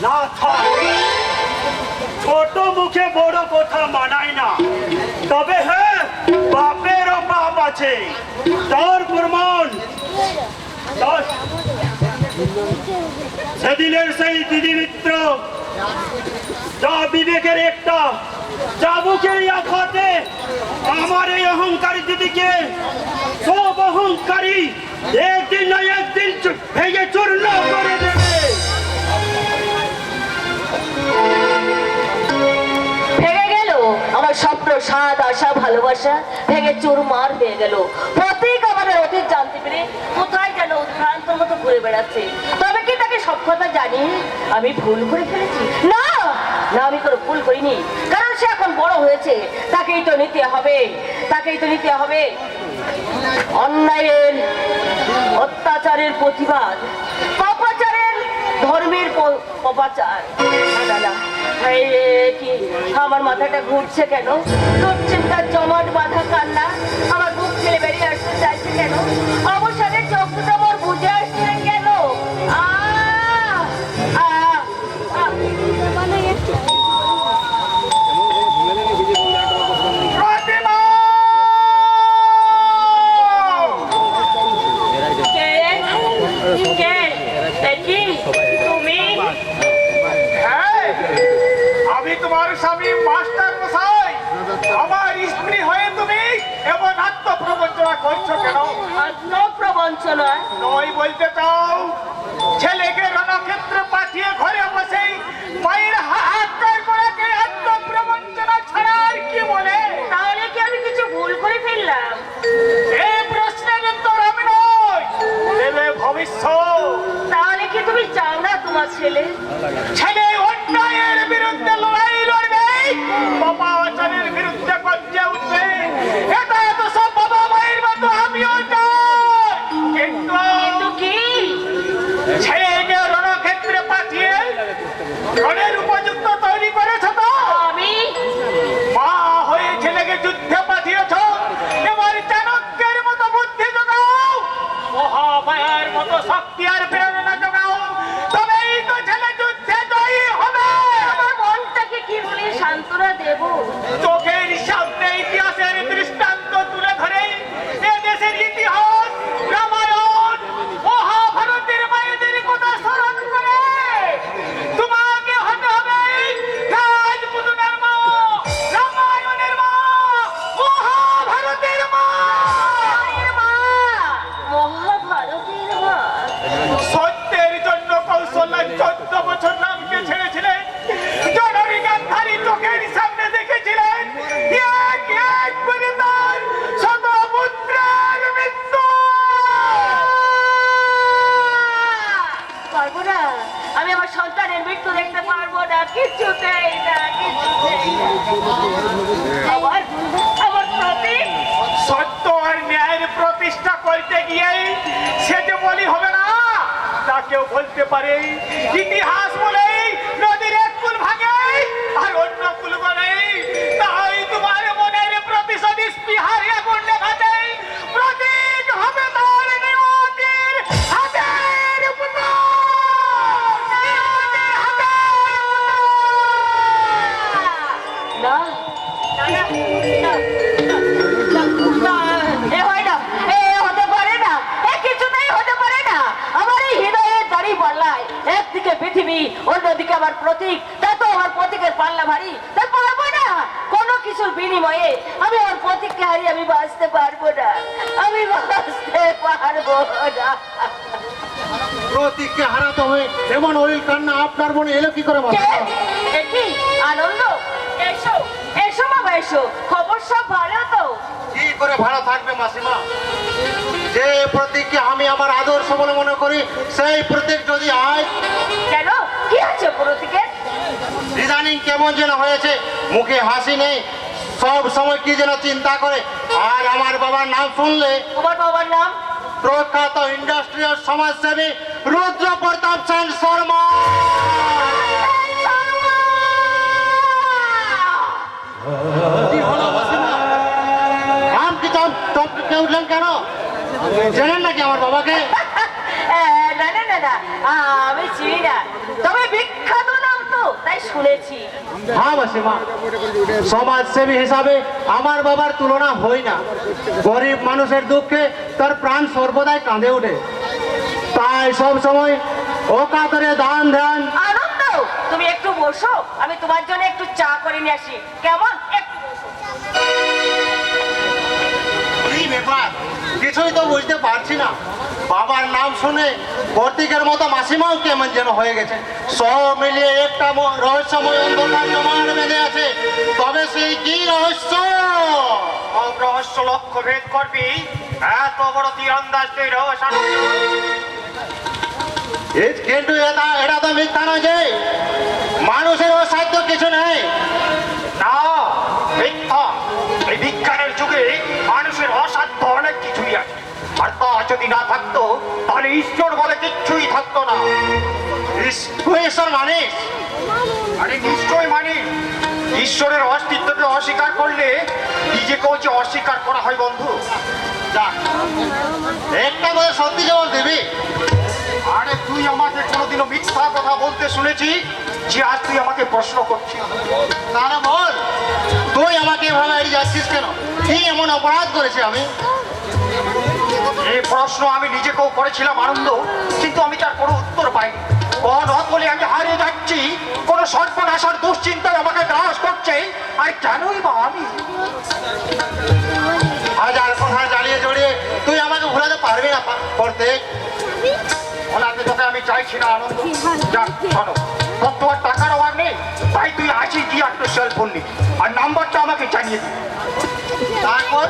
না থাক, ছোট মুখে বড় কথা মানায় না। তবে হ্যাঁ, বাপেরও বাপ আছে, তার প্রমাণ সেদিনের সেই দিদি মিত্র যা বিবেকের একটা চাবুকের আঘাতে আমার এই অহংকারী দিদিকে সব অহংকারী একদিন না একদিন ভেঙে চূর্ণ করে দেবে। ভেঙে গেল আমার স্বপ্ন, স্বাদ, আশা, ভালোবাসা ভেঙে চুরমার হয়ে গেল। প্রত্যেক আমাদের অতীত জানতে পেরে কোথায় যেন উদ্ভ্রান্তর মতো ঘুরে বেড়াচ্ছে। তবে কি তাকে সব কথা জানি আমি ভুল করে ফেলেছি? না না, আমি কোনো ভুল করিনি, কারণ সে এখন বড় হয়েছে। তাকেই তো নিতে হবে, তাকেই তো নিতে হবে। অন্যায়ের অত্যাচারের প্রতিবাদ, পাপাচারের ধর্মের অপাচার। না না, কি আমার মাথাটা ঘুরছে কেন? দুশ্চিন্তার জমাট বাঁধা কান্না আমার বুক ফেলে বেরিয়ে আসতে চাইছে কেন? অবসরের চোখটা আমার বুঝে আসছে কেন? আমি তোমার স্বামী মাস্টার মশাই, আমার স্ত্রী হয়ে তুমি এমন আত্মপ্রবঞ্চনা করছো কেন? আত্মপ্রবঞ্চনা নয় বলতে চাও ছেলেকে রণক্ষেত্রে পাঠিয়ে ঘরে বসে মায়ের হাত করে আত্মপ্রবঞ্চনা ছাড়া আর কি বলে? তাহলে কি আমি কিছু ভুল করে ফেললাম? এই প্রশ্নের উত্তর আমি নয় দেবে ভবিষ্যৎ। তাহলে কি তুমি চাও না তোমার ছেলে অন্যায়ের বিরুদ্ধে লড়াই লড়বে, পাপাচারের বিরুদ্ধে গর্জে উঠবে? এটা তো সব বাবা মায়ের মতো আমিও চাই। কিন্তু কি ছেলেকে রণক্ষেত্রে পাঠিয়ে রণের উপযুক্ত তৈরি করেছ তো? আমি মা হয়ে ছেলেকে যুদ্ধে পাঠিয়েছ। এবার চাণক্যের মতো বুদ্ধি যোগাও, মহামায়ার মতো শক্তি আর প্রেরণা যোগাও, তবেই তো ছেলে যুদ্ধে জয়ী হবে। আমার মনটাকে কি বলে সান্ত্বনা দেব? চোখের সামনে ইতিহাসের দৃষ্টান্ত তুলে ধরে এ দেশের ইতিহাস, রামায়ণ, মহাভারতের মায়েদের কথা স্মরণ করে তোমাকে হতে হবে রাজপুতনার মা, রামায়ণের মা, মহাভারতের মা। মহাভারতের মা সত্যের জন্য কৌশল্যা 14 বছর নামকে ছেড়েছিলেন, জননী গান্ধারী চোখের সামনে দেখেছিলেন এক এক করে তার শত পুত্রের মৃত্যু। পারবো না, আমি আমার সন্তানের মৃত্যু দেখতে পারবো না, কিছুতেই না, কিছুতেই না। আমার প্রতীক সত্য আর ন্যায়ের প্রতিষ্ঠা করতে গিয়ে সে যে বলি হবে না তা কেউ বলতে পারে? ইতিহাস বলে নদীর এক কুল ভাগে আর অন্য কুল বলে, তাই তোমার মনের প্রতিশোধ স্পৃহার আগুন নেভাতে প্রতীক হবে তার নিয়তির হাতের পুতুল। না না না না, না, এ হয় না, এ হতে পারে না, এ কিছুতেই হতে পারে না। আমার এই হৃদয়ের দাড়ি পাল্লায় একদিকে পৃথিবী, অন্যদিকে আমার প্রতীক, তা তো আমার প্রতীকের পাল্লা ভারী, তা পারবো না। কোনো কিছুর বিনিময়ে আমি আমার প্রতীককে হারিয়ে আমি বাঁচতে পারবো না, আমি বাঁচতে পারবো না। প্রতীককে হারাতে হয়ে এমন অলিল কান্না আপনার মনে এলো কি করে? কি আনন্দ! এসো এসো বাবা, এসো, খবর সব ভালো তো? কি করে ভালো থাকবে মাসিমা? যে প্রতীককে আমি আমার আদর্শ বলে মনে করি, সেই প্রতীক যদি আজ কেন, কি আছে প্রতীকের? ইদানিং কেমন যেন হয়েছে, মুখে হাসি নেই, সব সময় কি যেন চিন্তা করে। আর আমার বাবার নাম শুনলে, তোমার বাবার নাম? প্রখ্যাত ইন্ডাস্ট্রিয়াল সমাজসেবী রুদ্র প্রতাপ সেন শর্মা। কি হলো মাসিমা? নাম কি চমকে উঠলেন কেন? জানেন নাকি আমার বাবাকে? না না না না, আমি চিনি না। হ্যাঁ মাসিমা, সমাজসেবী হিসাবে আমার বাবার তুলনা হয় না। গরিব মানুষের দুঃখে তার প্রাণ সর্বদাই কাঁদে ওঠে, তাই সব সময় অকাতরে দান ধ্যান। আনন্দ, তুমি একটু বসো, আমি তোমার জন্য একটু চা করে নিয়ে আসি, কেমন? একটু কি ব্যাপার, কিছুই তো বুঝতে পারছি না। বাবার নাম শুনে কর্তিকের মতো মাসিমাও কেমন যেন হয়ে গেছে। সব মিলিয়ে একটা রহস্যময় অন্ধকার জমাট বেঁধে আছে। তবে সেই কি রহস্য? সব রহস্য লক্ষ্য ভেদ করবি, এত বড় তীরন্দাজ তুই রহস্য। কিন্তু এটা তো মিথ্যা নয় যে মানুষের অসাধ্য কিছু নেই। না, মিথ্যা। এই বিজ্ঞানের যুগে মানুষের অসাধ্য অনেক কিছুই আছে, আর তা যদি না থাকতো তাহলে ঈশ্বর বলে কিচ্ছুই থাকতো না। তুই ঈশ্বর মানিস? আরে নিশ্চয় মানি। ঈশ্বরের অস্তিত্বকে অস্বীকার করলে নিজেকেও যে অস্বীকার করা হয় বন্ধু। যাক, একটা কথা সত্যি জবাব দিবি? আরে তুই আমাকে কোনোদিনও মিথ্যা কথা বলতে শুনেছি যে আজ তুই আমাকে প্রশ্ন করছিস? তাহলে বল, তুই আমাকে এভাবে এড়িয়ে যাচ্ছিস কেন? কি এমন অপরাধ করেছি আমি? এই প্রশ্ন আমি নিজেকেও করেছিলাম আনন্দ, কিন্তু আমি তার কোনো উত্তর পাইনি। কোন বলে আমি হারিয়ে যাচ্ছি, কোন সর্বনাশার দুশ্চিন্তায় আমাকে গ্রাস করছে, আর কেনই বা আমি? হাজার কথা জ্বালিয়ে জড়িয়ে তুই আমাকে ভুলাতে পারবি না করতে। ওনাকে তোকে আমি চাইছি না আনন্দ। যাক শোনো, তোর তো আর টাকার অভাব নেই, তাই তুই আছিস গিয়ে একটা সেল ফোন নিবি আর নাম্বারটা আমাকে জানিয়ে দিবি। তারপর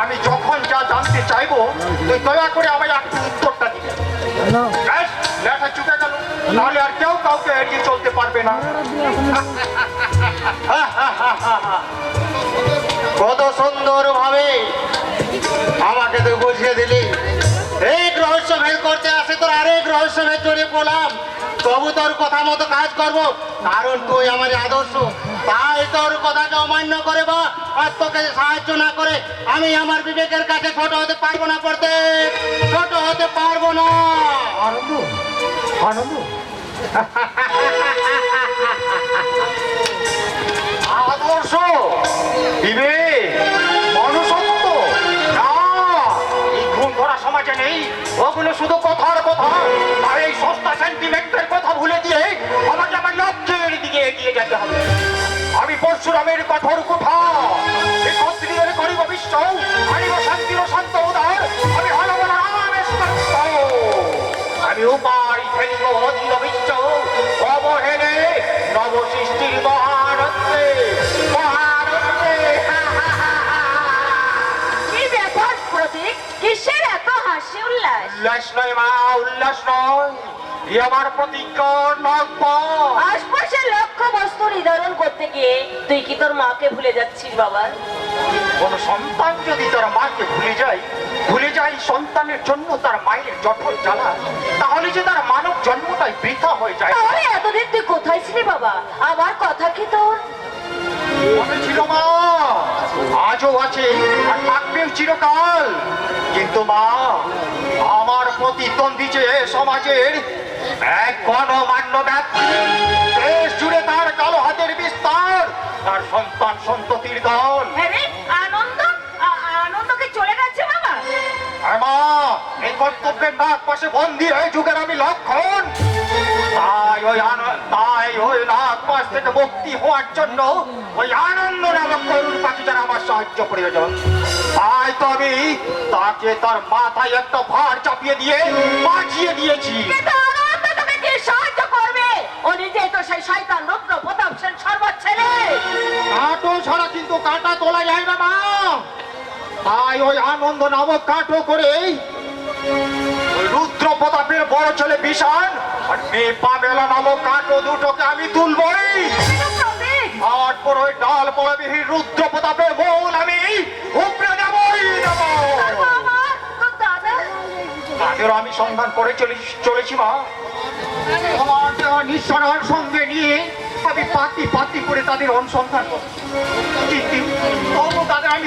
আমি যখন যা জানতে চাইবো তুই দয়া করে আমায় একটু উত্তরটা দিবি। ব্যাস, লেখা চুকে গেল, নাহলে আর কেউ কাউকে এড়িয়ে চলতে পারবে না। কত সুন্দর ভাবে আমাকে তুই বুঝিয়ে দিলি। এক রহস্য ভেদ করতে আসে তোর আরেক রহস্য ভেদ জড়িয়ে পড়লাম। তবু তোর কথা মতো কাজ করব, কারণ তুই আমার আদর্শ। তাই তোর কথাকে অমান্য করে বা আর তোকে সাহায্য না করে আমি আমার বিবেকের কাছে ছোট হতে পারবো না, পড়তে ছোট হতে পারবো না। আনন্দ, আনন্দ, আদর্শ, বিবেক, মনুষ্যত্ব, না, এই ঘুম ধরা সমাজে নেই। ওগুলো শুধু কথার কথা। আর এই সস্তা সেন্টিমেন্টের কথা ভুলে দিয়ে আমাকে আমার লক্ষ্যের দিকে এগিয়ে যেতে হবে। আমি পরশুরামের কঠোর কথা, এই ক্ষত্রিয়ের করিব বিশ্ব, আনিব শান্তির শান্ত উদার, আমি হলব রামের সত্য। আমি উপায় ফেলিব অধীর বিশ্ব, অবহেলে নব সৃষ্টির মহানন্দে, মহানন্দে। কি ব্যাপার প্রতীক, কিসের এত হাসি উল্লাস? উল্লাস নয় মা, উল্লাস নয়, এ আমার প্রতিজ্ঞার নগ্ন। আশপাশের লক্ষ্য বস্তু নির্ধারণ করতে গিয়ে তুই কি তোর মাকে ভুলে যাচ্ছিস বাবা? কোন সন্তান যদি তার মাকে ভুলে যায় সন্তানের জন্য তার মায়ের জঠর জ্বালা, তাহলে যে তার মানব জন্মটাই বৃথা হয়ে যায়। তাহলে এতদিন তুই কোথায় ছিলি বাবা? আমার কথা কি তোর মনে ছিল মা, আজও আছে আর থাকবেও চিরকাল। কিন্তু মা, আমার প্রতিদ্বন্দ্বী যে সমাজের এক গণমান্য ব্যক্তি, দেশ জুড়ে তার কালো হাতের বিস্তার, তার সন্তান সন্ততির দল। হ্যাঁ রে, আনন্দ, আনন্দকে চলে গেছে বাবা। হ্যাঁ মা, এই কর্তব্যের নাক পাশে বন্দী হয়ে যুগের আমি লক্ষণ। তাই ওই নাক পাশ থেকে মুক্তি হওয়ার জন্য ওই আনন্দ নামক করুণ পাখিটার আমার সাহায্য প্রয়োজন। তাই তো আমি তাকে তার মাথায় একটা ভার চাপিয়ে দিয়ে বাঁচিয়ে দিয়েছি। কিন্তু আনন্দ তোকে কি সাহায্য করবে? ও নিজেই তো সেই শয়তান রুদ্র প্রতাপ সেন সর্বত ছেলে। কাটো ছাড়া কিন্তু কাটা তোলা যায় না মা। তাই ওই আনন্দ নামক কাটো করে ওই রুদ্র প্রতাপের বড় ছেলে বিশাল আর মেয়ে পামেলা নামক কাটো দুটোকে আমি তুলবই। কিন্তু প্রতীক, তারপর ওই ডাল পড়াবিহীন রুদ্র প্রতাপের মূল আমি উপরে নেবই নেব। তোর বাবা, তোর দাদা, তাদেরও আমি সন্ধান করে চলেছি মা। আমার দেওয়া নিঃসরণ সঙ্গে নিয়ে আমি পাতি পাতি করে তাদের অনুসন্ধান করছি, কিন্তু তবু তাদের আমি